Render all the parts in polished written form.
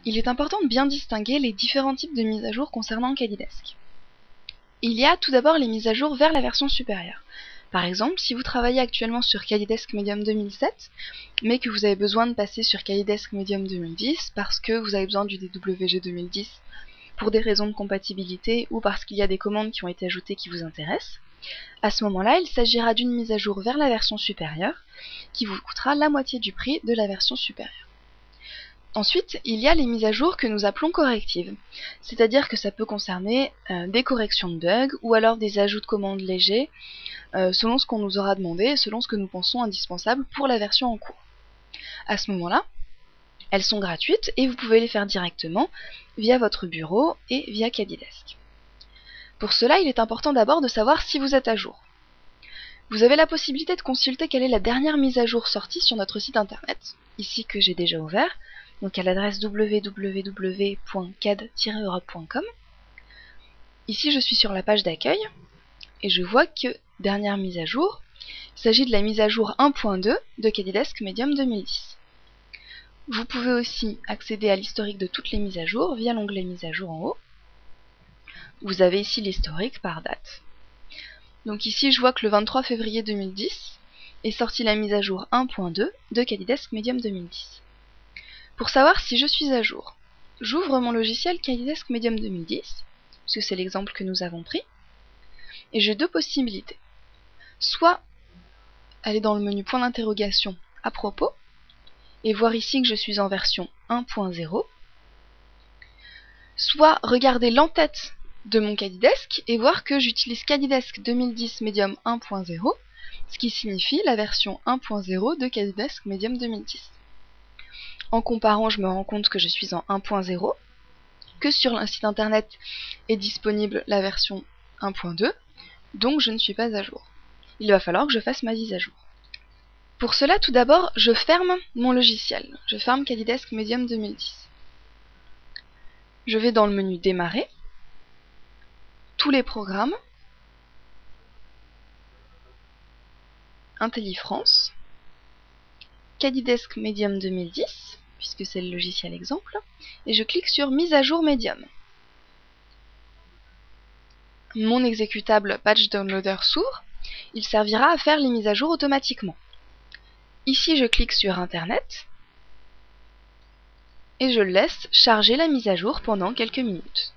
il est important de bien distinguer les différents types de mises à jour concernant Kadidesk. Il y a tout d'abord les mises à jour vers la version supérieure. Par exemple, si vous travaillez actuellement sur Kadidesk Medium 2007, mais que vous avez besoin de passer sur Kadidesk Medium 2010 parce que vous avez besoin du DWG 2010 pour des raisons de compatibilité ou parce qu'il y a des commandes qui ont été ajoutées qui vous intéressent, à ce moment-là, il s'agira d'une mise à jour vers la version supérieure qui vous coûtera la moitié du prix de la version supérieure. Ensuite, il y a les mises à jour que nous appelons correctives, c'est-à-dire que ça peut concerner des corrections de bugs ou alors des ajouts de commandes légers selon ce qu'on nous aura demandé et selon ce que nous pensons indispensable pour la version en cours. À ce moment-là, elles sont gratuites et vous pouvez les faire directement via votre bureau et via Kadidesk. Pour cela, il est important d'abord de savoir si vous êtes à jour. Vous avez la possibilité de consulter quelle est la dernière mise à jour sortie sur notre site internet, ici que j'ai déjà ouvert, donc à l'adresse www.cad-europe.com. Ici, je suis sur la page d'accueil et je vois que dernière mise à jour, il s'agit de la mise à jour 1.2 de Kadidesk Medium 2010. Vous pouvez aussi accéder à l'historique de toutes les mises à jour via l'onglet mise à jour en haut. Vous avez ici l'historique par date. Donc ici, je vois que le 23 février 2010 est sortie la mise à jour 1.2 de Kadidesk Medium 2010. Pour savoir si je suis à jour, j'ouvre mon logiciel Kadidesk Medium 2010, puisque c'est l'exemple que nous avons pris, et j'ai deux possibilités. Soit aller dans le menu point d'interrogation à propos, et voir ici que je suis en version 1.0, soit regarder l'entête de mon Kadidesk et voir que j'utilise Kadidesk 2010 Medium 1.0, ce qui signifie la version 1.0 de Kadidesk Medium 2010. En comparant, je me rends compte que je suis en 1.0, que sur un site internet est disponible la version 1.2, donc je ne suis pas à jour. Il va falloir que je fasse ma mise à jour. Pour cela, tout d'abord, je ferme mon logiciel. Je ferme Kadidesk Medium 2010. Je vais dans le menu Démarrer, tous les programmes, IntelliFrance, Kadidesk Medium 2010, puisque c'est le logiciel exemple, et je clique sur Mise à jour Medium. Mon exécutable Patch Downloader s'ouvre, il servira à faire les mises à jour automatiquement. Ici, je clique sur Internet, et je laisse charger la mise à jour pendant quelques minutes.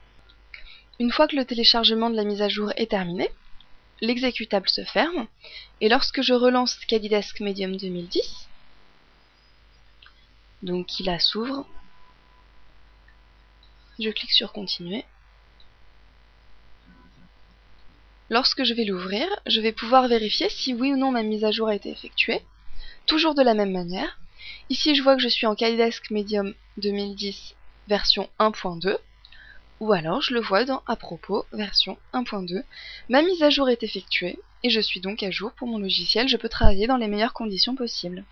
Une fois que le téléchargement de la mise à jour est terminé, l'exécutable se ferme, et lorsque je relance Kadidesk Medium 2010, donc il s'ouvre, je clique sur Continuer. Lorsque je vais l'ouvrir, je vais pouvoir vérifier si oui ou non ma mise à jour a été effectuée, toujours de la même manière. Ici, je vois que je suis en Kadidesk Medium 2010 version 1.2, ou alors je le vois dans À propos version 1.2. Ma mise à jour est effectuée, et je suis donc à jour pour mon logiciel, je peux travailler dans les meilleures conditions possibles.